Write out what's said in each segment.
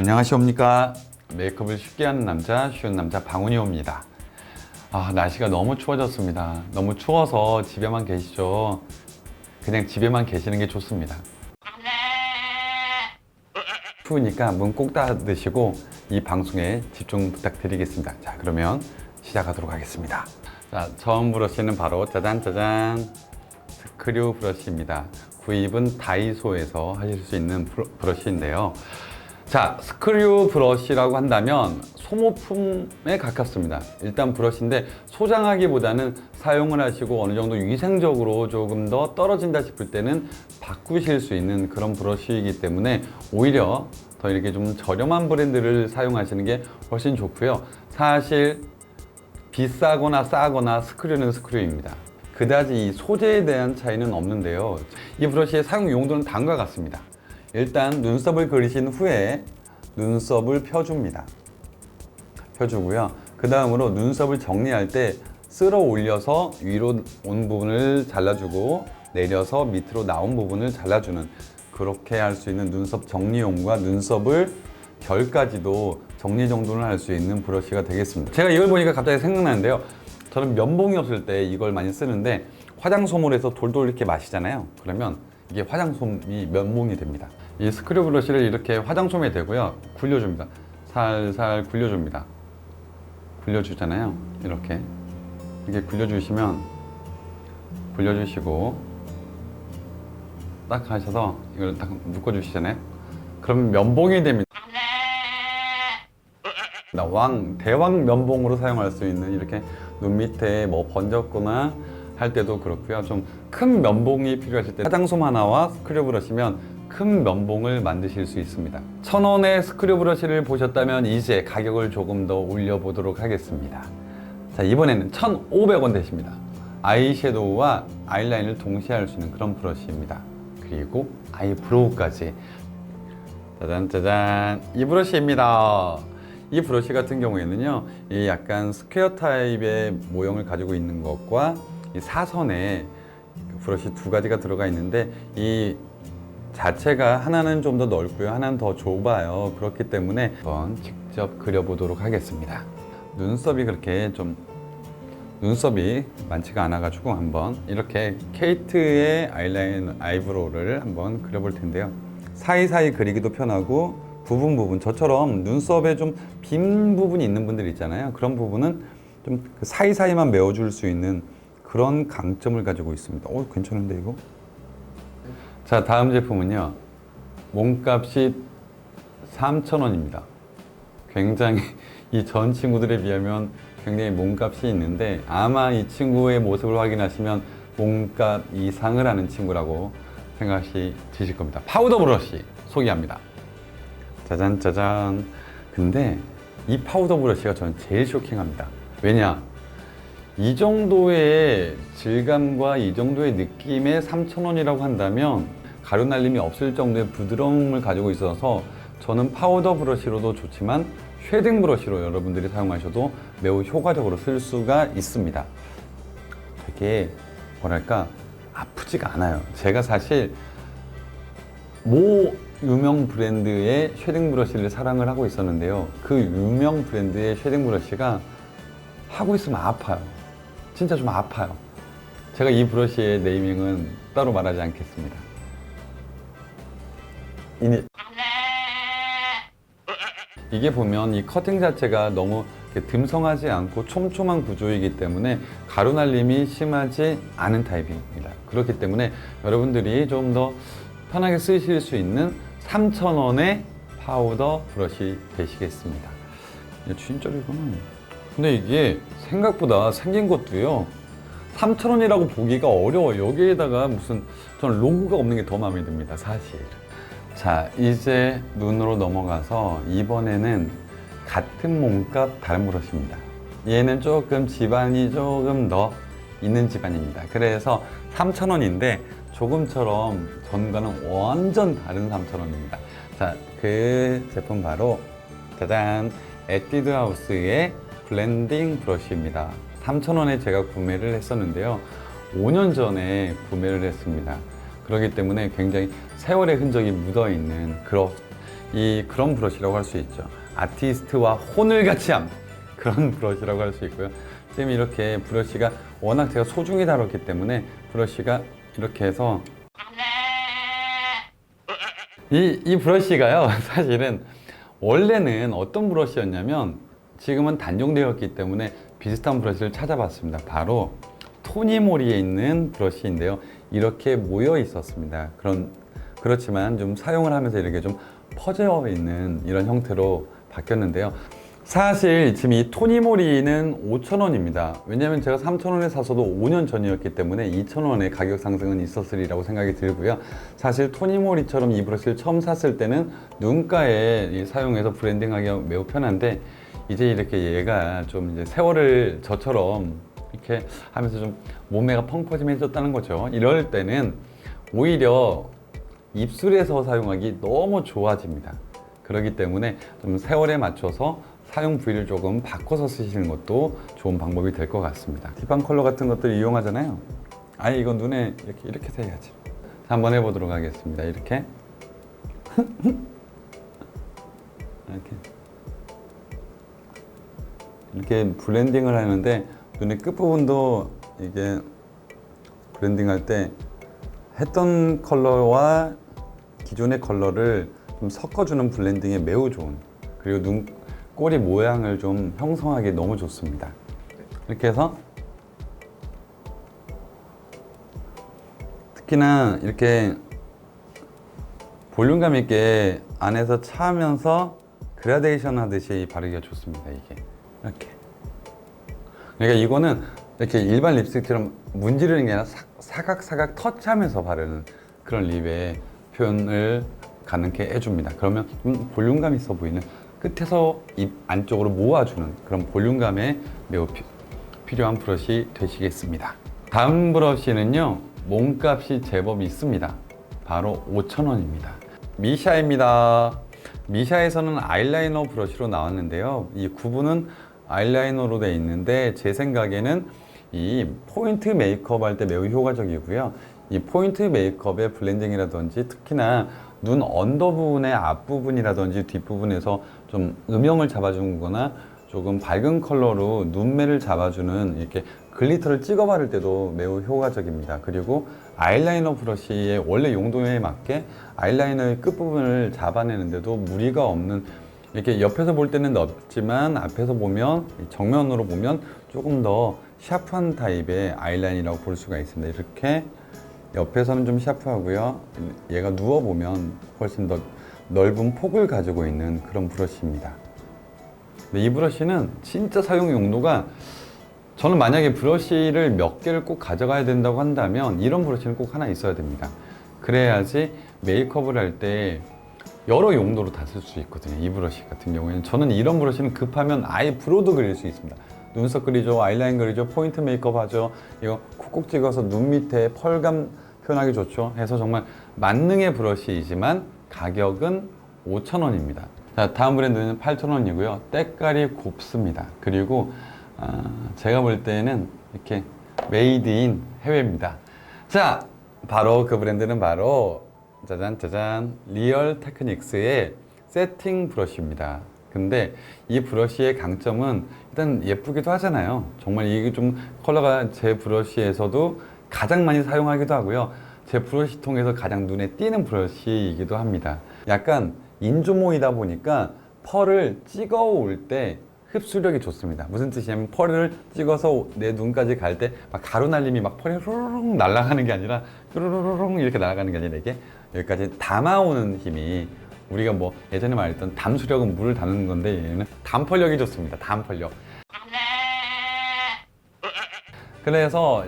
안녕하십니까. 메이크업을 쉽게 하는 남자, 쉬운 남자 방훈이옵니다. 날씨가 너무 추워졌습니다. 너무 추워서 집에만 계시죠. 그냥 집에만 계시는 게 좋습니다. 추우니까 문 꼭 닫으시고 이 방송에 집중 부탁드리겠습니다. 자, 그러면 시작하도록 하겠습니다. 자, 처음 브러쉬는 바로 짜잔짜잔 스크류 브러쉬입니다. 구입은 다이소에서 하실 수 있는 브러쉬인데요. 자, 스크류 브러쉬라고 한다면 소모품에 가깝습니다. 일단 브러쉬인데 소장하기보다는 사용을 하시고 어느 정도 위생적으로 조금 더 떨어진다 싶을 때는 바꾸실 수 있는 그런 브러쉬이기 때문에 오히려 더 이렇게 좀 저렴한 브랜드를 사용하시는 게 훨씬 좋고요. 사실 비싸거나 싸거나 스크류는 스크류입니다. 그다지 이 소재에 대한 차이는 없는데요. 이 브러쉬의 사용 용도는 다음과 같습니다. 일단 눈썹을 그리신 후에 눈썹을 펴줍니다. 펴주고요. 그 다음으로 눈썹을 정리할 때 쓸어 올려서 위로 온 부분을 잘라주고 내려서 밑으로 나온 부분을 잘라주는, 그렇게 할 수 있는 눈썹 정리용과 눈썹을 결까지도 정리정돈을 할 수 있는 브러쉬가 되겠습니다. 제가 이걸 보니까 갑자기 생각나는데요. 저는 면봉이 없을 때 이걸 많이 쓰는데 화장솜을 해서 돌돌 이렇게 마시잖아요. 그러면 이게 화장솜이 면봉이 됩니다. 이 스크류 브러쉬를 이렇게 화장솜에 대고요. 굴려줍니다. 살살 굴려줍니다. 굴려주잖아요. 이렇게 굴려주시면, 굴려주시고 딱 하셔서 이걸 딱 묶어주시잖아요. 그러면 면봉이 됩니다. 대왕 면봉으로 사용할 수 있는, 이렇게 눈 밑에 뭐 번졌거나 할 때도 그렇고요. 좀 큰 면봉이 필요하실 때 화장솜 하나와 스크류 브러쉬면 큰 면봉을 만드실 수 있습니다. 1,000원의 스크류 브러쉬를 보셨다면 이제 가격을 조금 더 올려보도록 하겠습니다. 자, 이번에는 1,500원 대십니다. 아이섀도우와 아이라인을 동시에 할 수 있는 그런 브러쉬입니다. 그리고 아이브로우까지. 짜잔짜잔, 이 브러쉬입니다. 이 브러쉬 같은 경우에는요, 이 약간 스퀘어 타입의 모형을 가지고 있는 것과 이 사선에 브러쉬 두 가지가 들어가 있는데, 이 자체가 하나는 좀 더 넓고요, 하나는 더 좁아요. 그렇기 때문에 한번 직접 그려보도록 하겠습니다. 눈썹이 그렇게 좀 눈썹이 많지가 않아 가지고 한번 이렇게 케이트의 아이라인 아이브로우를 한번 그려볼 텐데요. 사이사이 그리기도 편하고 부분 저처럼 눈썹에 좀 빈 부분이 있는 분들 있잖아요. 그런 부분은 좀 그 사이사이만 메워줄 수 있는 그런 강점을 가지고 있습니다. 괜찮은데 이거? 자, 다음 제품은요, 몸값이 3,000원입니다. 굉장히 이 전 친구들에 비하면 굉장히 몸값이 있는데, 아마 이 친구의 모습을 확인하시면 몸값 이상을 하는 친구라고 생각이 드실 겁니다. 파우더 브러쉬 소개합니다. 짜잔짜잔. 근데 이 파우더 브러쉬가 저는 제일 쇼킹합니다. 왜냐? 이 정도의 질감과 이 정도의 느낌의 3,000원이라고 한다면 가루날림이 없을 정도의 부드러움을 가지고 있어서 저는 파우더 브러쉬로도 좋지만 쉐딩 브러쉬로 여러분들이 사용하셔도 매우 효과적으로 쓸 수가 있습니다. 되게 뭐랄까 아프지가 않아요. 제가 사실 모 유명 브랜드의 쉐딩 브러쉬를 사랑을 하고 있었는데요. 그 유명 브랜드의 쉐딩 브러쉬가 하고 있으면 아파요. 진짜 좀 아파요. 제가 이 브러쉬의 네이밍은 따로 말하지 않겠습니다. 이게 보면 이 커팅 자체가 너무 듬성하지 않고 촘촘한 구조이기 때문에 가루날림이 심하지 않은 타입입니다. 그렇기 때문에 여러분들이 좀 더 편하게 쓰실 수 있는 3,000원의 파우더 브러쉬 되시겠습니다. 진짜 이거는, 근데 이게 생각보다 생긴 것도요, 3,000원이라고 보기가 어려워요. 여기에다가 무슨, 저는 로고가 없는 게 더 마음에 듭니다, 사실. 자, 이제 눈으로 넘어가서 이번에는 같은 몸값 다른 브러쉬입니다. 얘는 조금 집안이 조금 더 있는 집안입니다. 그래서 3,000원인데 조금처럼 전과는 완전 다른 3,000원입니다. 자, 그 제품 바로 짜잔, 에뛰드 하우스의 블렌딩 브러쉬입니다. 3,000원에 제가 구매를 했었는데요. 5년 전에 구매를 했습니다. 그렇기 때문에 굉장히 세월의 흔적이 묻어있는 그런 그런 브러쉬라고 할 수 있죠. 아티스트와 혼을 같이 함, 그런 브러쉬라고 할 수 있고요. 지금 이렇게 브러쉬가 워낙 제가 소중히 다뤘기 때문에 브러쉬가 이렇게 해서 이 브러쉬가요, 사실은 원래는 어떤 브러쉬였냐면 지금은 단종되었기 때문에 비슷한 브러쉬를 찾아봤습니다. 바로 토니모리에 있는 브러쉬인데요. 이렇게 모여 있었습니다. 그렇지만 좀 사용을 하면서 이렇게 좀 퍼져 있는 이런 형태로 바뀌었는데요. 사실 지금 이 토니모리는 5,000원입니다. 왜냐하면 제가 3,000원에 사서도 5년 전이었기 때문에 2,000원의 가격 상승은 있었으리라고 생각이 들고요. 사실 토니모리처럼 이 브러쉬를 처음 샀을 때는 눈가에 사용해서 브랜딩하기가 매우 편한데 이제 이렇게 얘가 좀 이제 세월을 저처럼 이렇게 하면서 좀 몸매가 펑퍼짐해졌다는 거죠. 이럴 때는 오히려 입술에서 사용하기 너무 좋아집니다. 그렇기 때문에 좀 세월에 맞춰서 사용 부위를 조금 바꿔서 쓰시는 것도 좋은 방법이 될 것 같습니다. 딥한 컬러 같은 것들 이용하잖아요. 아예 이거 눈에 이렇게 해야지. 자, 한번 해보도록 하겠습니다. 이렇게 이렇게 블렌딩을 하는데 눈의 끝부분도 이게 블렌딩할 때 했던 컬러와 기존의 컬러를 좀 섞어주는 블렌딩에 매우 좋은, 그리고 눈 꼬리 모양을 좀 형성하기 너무 좋습니다. 이렇게 해서 특히나 이렇게 볼륨감 있게 안에서 차면서 그라데이션 하듯이 바르기가 좋습니다. 이게 이렇게. 그러니까 이거는 이렇게 일반 립스틱처럼 문지르는 게 아니라 사각사각 터치하면서 바르는 그런 립의 표현을 가능케 해줍니다. 그러면 볼륨감 있어 보이는, 끝에서 입 안쪽으로 모아주는 그런 볼륨감에 매우 필요한 브러쉬 되시겠습니다. 다음 브러쉬는요, 몸값이 제법 있습니다. 바로 5,000원입니다. 미샤입니다. 미샤에서는 아이라이너 브러쉬로 나왔는데요. 이 구분은 아이라이너로 되어 있는데 제 생각에는 이 포인트 메이크업 할 때 매우 효과적이고요. 이 포인트 메이크업의 블렌딩이라든지 특히나 눈 언더 부분의 앞부분이라든지 뒷부분에서 좀 음영을 잡아주는 거나 조금 밝은 컬러로 눈매를 잡아주는 이렇게 글리터를 찍어 바를 때도 매우 효과적입니다. 그리고 아이라이너 브러쉬의 원래 용도에 맞게 아이라이너의 끝부분을 잡아내는데도 무리가 없는, 이렇게 옆에서 볼 때는 넓지만 앞에서 보면, 정면으로 보면 조금 더 샤프한 타입의 아이라인이라고 볼 수가 있습니다. 이렇게 옆에서는 좀 샤프하고요. 얘가 누워보면 훨씬 더 넓은 폭을 가지고 있는 그런 브러쉬입니다. 이 브러쉬는 진짜 사용 용도가, 저는 만약에 브러쉬를 몇 개를 꼭 가져가야 된다고 한다면 이런 브러쉬는 꼭 하나 있어야 됩니다. 그래야지 메이크업을 할 때 여러 용도로 다 쓸 수 있거든요. 이 브러쉬 같은 경우에는 저는 이런 브러쉬는 급하면 아예 브로드 그릴 수 있습니다. 눈썹 그리죠, 아이라인 그리죠, 포인트 메이크업 하죠. 이거 콕콕 찍어서 눈 밑에 펄감 표현하기 좋죠. 해서 정말 만능의 브러쉬이지만 가격은 5,000원입니다. 자, 다음 브랜드는 8,000원이고요. 때깔이 곱습니다. 그리고 제가 볼 때는 이렇게 메이드 인 해외입니다. 자, 바로 그 브랜드는 바로 짜잔 짜잔 리얼 테크닉스의 세팅 브러쉬입니다. 근데 이 브러쉬의 강점은 일단 예쁘기도 하잖아요. 정말 이게 좀 컬러가 제 브러쉬에서도 가장 많이 사용하기도 하고요. 제 브러쉬통에서 가장 눈에 띄는 브러쉬이기도 합니다. 약간 인조모이다 보니까 펄을 찍어 올 때 흡수력이 좋습니다. 무슨 뜻이냐면 펄을 찍어서 내 눈까지 갈 때 막 가루 날림이 막 펄이 후루룩 날아가는 게 아니라 후루룩 이렇게 날아가는 게 아니라 이게 여기까지 담아오는 힘이, 우리가 뭐 예전에 말했던 담수력은 물을 담는 건데 얘는 담펄력이 좋습니다. 담펄력. 그래서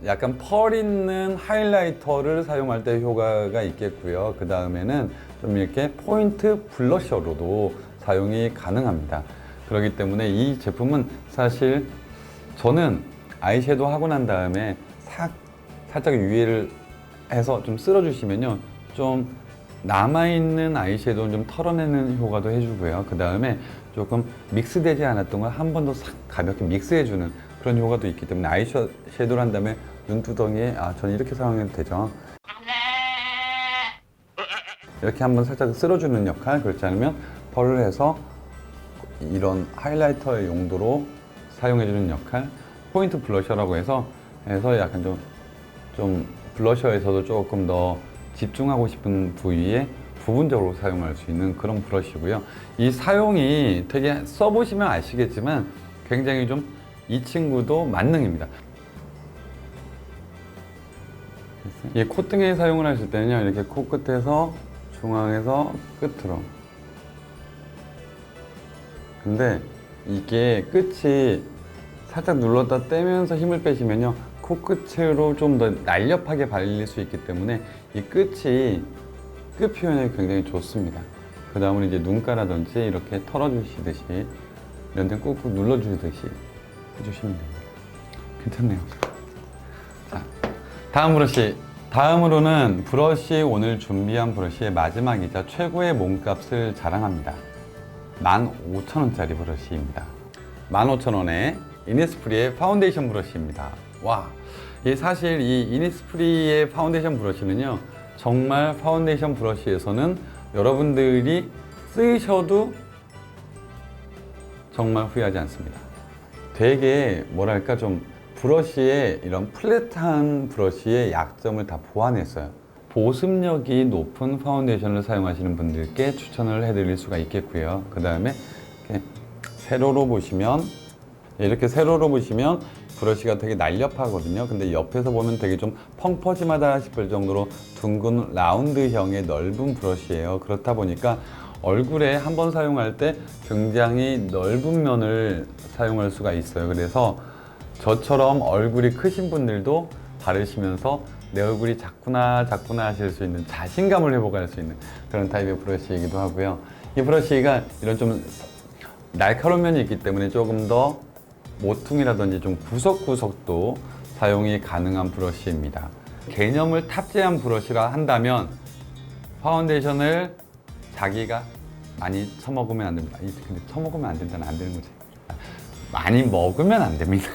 약간 펄 있는 하이라이터를 사용할 때 효과가 있겠고요. 그 다음에는 좀 이렇게 포인트 블러셔로도 사용이 가능합니다. 그렇기 때문에 이 제품은 사실 저는 아이섀도우 하고 난 다음에 살짝 위에를 해서 좀 쓸어주시면요, 좀 남아있는 아이섀도우는 좀 털어내는 효과도 해주고요. 그 다음에 조금 믹스되지 않았던 걸 한 번 더 가볍게 믹스해주는 그런 효과도 있기 때문에 아이섀도우를 한 다음에 눈두덩이에 저는 이렇게 사용해도 되죠. 이렇게 한번 살짝 쓸어주는 역할, 그렇지 않으면 펄을 해서 이런 하이라이터의 용도로 사용해주는 역할, 포인트 블러셔라고 해서 약간 좀 블러셔에서도 조금 더 집중하고 싶은 부위에 부분적으로 사용할 수 있는 그런 브러쉬고요. 이 사용이 되게 써보시면 아시겠지만 굉장히 좀 이 친구도 만능입니다. 이 콧등에 사용을 하실 때는요, 이렇게 코끝에서 중앙에서 끝으로. 근데 이게 끝이 살짝 눌렀다 떼면서 힘을 빼시면요, 코끝으로 좀 더 날렵하게 발릴 수 있기 때문에 이 끝이 끝 표현이 굉장히 좋습니다. 그 다음은 이제 눈가라든지 이렇게 털어주시듯이 이런 데 꾹꾹 눌러주시듯이 해주시면 됩니다. 괜찮네요. 자, 다음 브러쉬. 다음으로는 브러쉬, 오늘 준비한 브러쉬의 마지막이자 최고의 몸값을 자랑합니다. 15,000원짜리 브러쉬입니다. 15,000원에 이니스프리의 파운데이션 브러쉬입니다. 와, 사실 이 이니스프리의 파운데이션 브러쉬는요, 정말 파운데이션 브러쉬에서는 여러분들이 쓰셔도 정말 후회하지 않습니다. 되게 뭐랄까 좀 브러쉬에 이런 플랫한 브러쉬의 약점을 다 보완했어요. 보습력이 높은 파운데이션을 사용하시는 분들께 추천을 해드릴 수가 있겠고요. 그 다음에 세로로 보시면, 이렇게 세로로 보시면 브러쉬가 되게 날렵하거든요. 근데 옆에서 보면 되게 좀 펑퍼짐하다 싶을 정도로 둥근 라운드형의 넓은 브러쉬예요. 그렇다 보니까 얼굴에 한번 사용할 때 굉장히 넓은 면을 사용할 수가 있어요. 그래서 저처럼 얼굴이 크신 분들도 바르시면서 내 얼굴이 작구나 하실 수 있는 자신감을 회복할 수 있는 그런 타입의 브러쉬이기도 하고요. 이 브러쉬가 이런 좀 날카로운 면이 있기 때문에 조금 더 모퉁이라든지 좀 구석구석도 사용이 가능한 브러쉬입니다. 개념을 탑재한 브러쉬라 한다면 파운데이션을 자기가 많이 처먹으면 안 됩니다. 근데 처먹으면 안 된다는 안 되는 거지. 많이 먹으면 안 됩니다.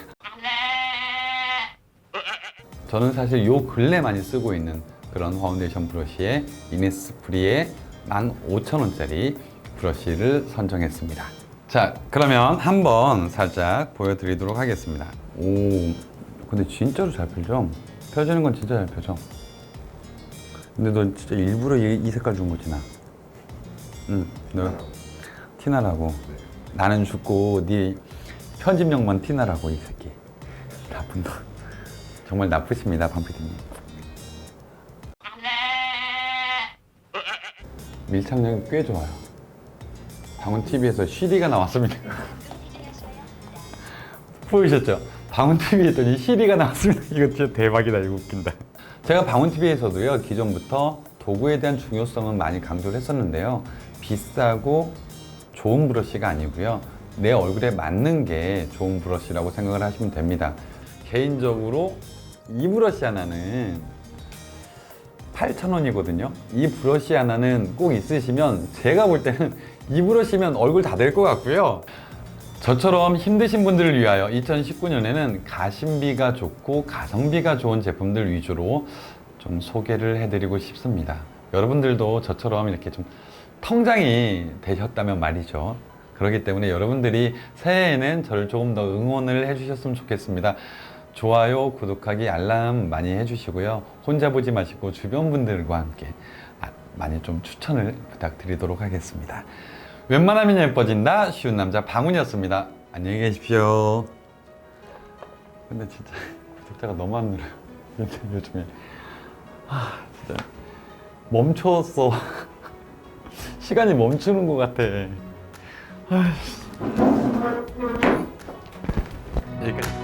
저는 사실 요 근래 많이 쓰고 있는 그런 파운데이션 브러쉬에 이니스프리의 15,000원짜리 브러쉬를 선정했습니다. 자, 그러면 한번 살짝 보여드리도록 하겠습니다. 오, 근데 진짜로 잘 펴져. 펴지는 건 진짜 잘 펴져. 근데 너 진짜 일부러 이 색깔 준 거지, 나? 응, 너 티나라고. 나는 죽고 네 편집력만 티나라고, 이 새끼. 나쁜 놈. 정말 나쁘십니다, 방피디님. 밀착력이 꽤 좋아요. 방훈TV에서 CD가 나왔습니다. 보이셨죠? 방훈TV 했더니 CD가 나왔습니다. 이거 진짜 대박이다. 이거 웃긴다. 제가 방훈TV에서도요, 기존부터 도구에 대한 중요성은 많이 강조를 했었는데요. 비싸고 좋은 브러쉬가 아니고요. 내 얼굴에 맞는 게 좋은 브러쉬라고 생각을 하시면 됩니다. 개인적으로 이 브러쉬 하나는 8,000원이거든요. 이 브러쉬 하나는 꼭 있으시면, 제가 볼 때는 이 브러쉬면 얼굴 다 될 것 같고요. 저처럼 힘드신 분들을 위하여 2019년에는 가심비가 좋고 가성비가 좋은 제품들 위주로 좀 소개를 해드리고 싶습니다. 여러분들도 저처럼 이렇게 좀 통장이 되셨다면 말이죠. 그렇기 때문에 여러분들이 새해에는 저를 조금 더 응원을 해주셨으면 좋겠습니다. 좋아요, 구독하기, 알람 많이 해주시고요. 혼자 보지 마시고 주변 분들과 함께 많이 좀 추천을 부탁드리도록 하겠습니다. 웬만하면 예뻐진다, 쉬운 남자 방훈이었습니다. 안녕히 계십시오. 근데 진짜 구독자가 너무 안 늘어요. 요즘에. 진짜 멈췄어. 시간이 멈추는 것 같아. 여기까지.